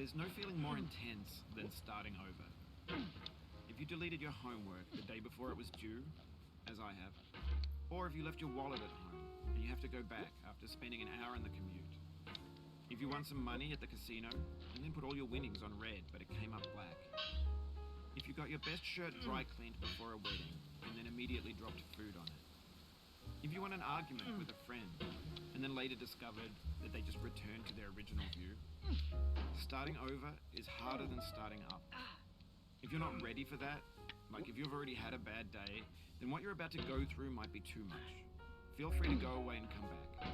There's no feeling more intense than starting over. If you deleted your homework the day before it was due, as I have, or if you left your wallet at home and you have to go back after spending an hour on the commute. If you won some money at the casino and then put all your winnings on red but it came up black. If you got your best shirt dry cleaned before a wedding and then immediately dropped food on it. If you won an argument with a friend and then later discovered that they just returned to their original view. Starting over is harder than starting up. If you're not ready for that, like if you've already had a bad day, then what you're about to go through might be too much. Feel free to go away and come back.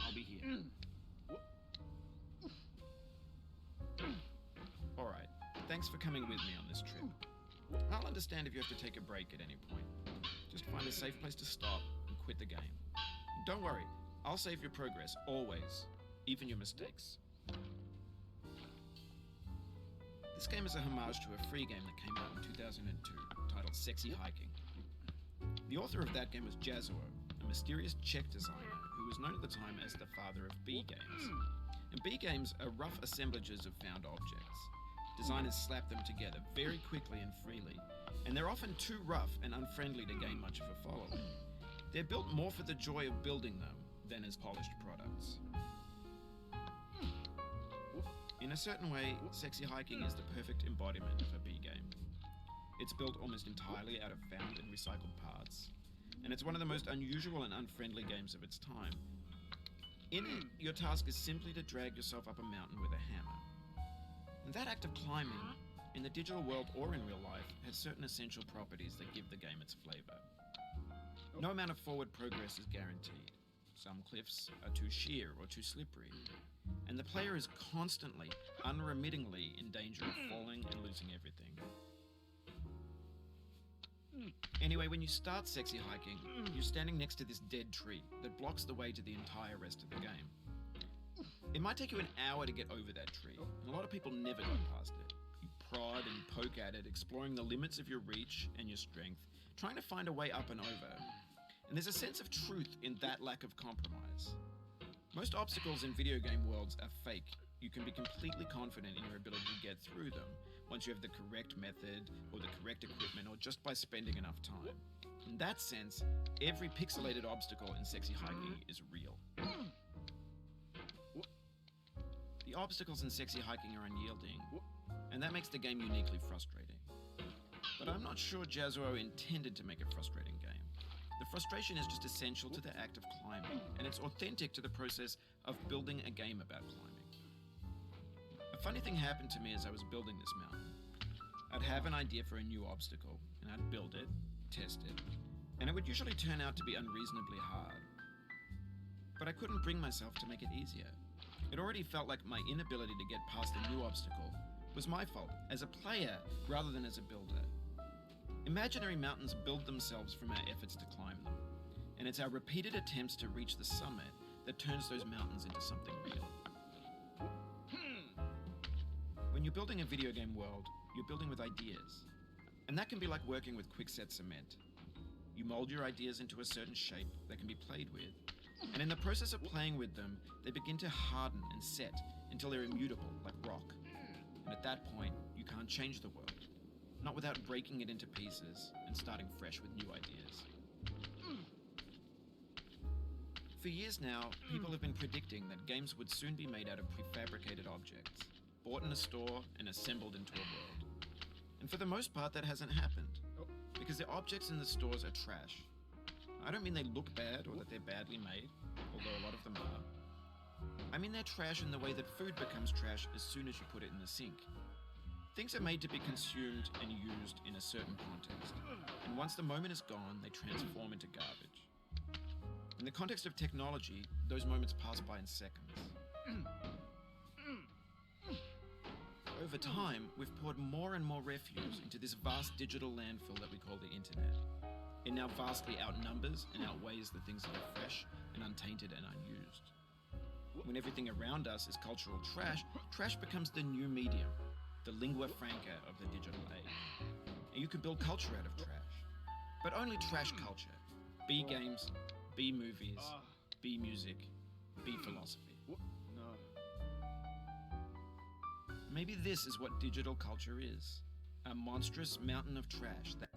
I'll be here. Alright, thanks for coming with me on this trip. I'll understand if you have to take a break at any point. Just find a safe place to stop and quit the game. Don't worry, I'll save your progress, always, even your mistakes. This game is a homage to a free game that came out in 2002, titled Sexy Hiking. The author of that game was Jazzuo, a mysterious Czech designer who was known at the time as the father of B games. And B games are rough assemblages of found objects. Designers slap them together very quickly and freely, and they're often too rough and unfriendly to gain much of a following. They're built more for the joy of building them than as polished products. In a certain way, Sexy Hiking is the perfect embodiment of a B game. It's built almost entirely out of found and recycled parts, and it's one of the most unusual and unfriendly games of its time. In it, your task is simply to drag yourself up a mountain with a hammer. And that act of climbing, in the digital world or in real life, has certain essential properties that give the game its flavor. No amount of forward progress is guaranteed. Some cliffs are too sheer or too slippery, and the player is constantly, unremittingly in danger of falling and losing everything. Anyway, when you start Sexy Hiking, you're standing next to this dead tree that blocks the way to the entire rest of the game. It might take you an hour to get over that tree, and a lot of people never go past it. You prod and poke at it, exploring the limits of your reach and your strength, trying to find a way up and over. And there's a sense of truth in that lack of compromise. Most obstacles in video game worlds are fake. You can be completely confident in your ability to get through them once you have the correct method or the correct equipment or just by spending enough time. In that sense, every pixelated obstacle in Sexy Hiking is real. The obstacles in Sexy Hiking are unyielding, and that makes the game uniquely frustrating. But I'm not sure Jazzuo intended to make a frustrating game. The frustration is just essential to the act of climbing, and it's authentic to the process of building a game about climbing. A funny thing happened to me as I was building this mountain. I'd have an idea for a new obstacle, and I'd build it, test it, and it would usually turn out to be unreasonably hard. But I couldn't bring myself to make it easier. It already felt like my inability to get past a new obstacle was my fault as a player rather than as a builder. Imaginary mountains build themselves from our efforts to climb them, and it's our repeated attempts to reach the summit that turns those mountains into something real. When you're building a video game world, you're building with ideas, and that can be like working with quickset cement. You mold your ideas into a certain shape that can be played with, and in the process of playing with them, they begin to harden and set until they're immutable, like rock. And at that point, you can't change the world. Not without breaking it into pieces and starting fresh with new ideas. For years now, people have been predicting that games would soon be made out of prefabricated objects, bought in a store and assembled into a world. And for the most part, that hasn't happened, because the objects in the stores are trash. I don't mean they look bad or that they're badly made, although a lot of them are. I mean they're trash in the way that food becomes trash as soon as you put it in the sink. Things are made to be consumed and used in a certain context, and once the moment is gone, they transform into garbage. In the context of technology, those moments pass by in seconds. Over time, we've poured more and more refuse into this vast digital landfill that we call the internet. It now vastly outnumbers and outweighs the things that are fresh and untainted and unused. When everything around us is cultural trash, trash becomes the new medium, the lingua franca of the digital age. And you can build culture out of trash, but only trash culture. B games, B movies, B music, B philosophy. No. Maybe this is what digital culture is. A monstrous mountain of trash that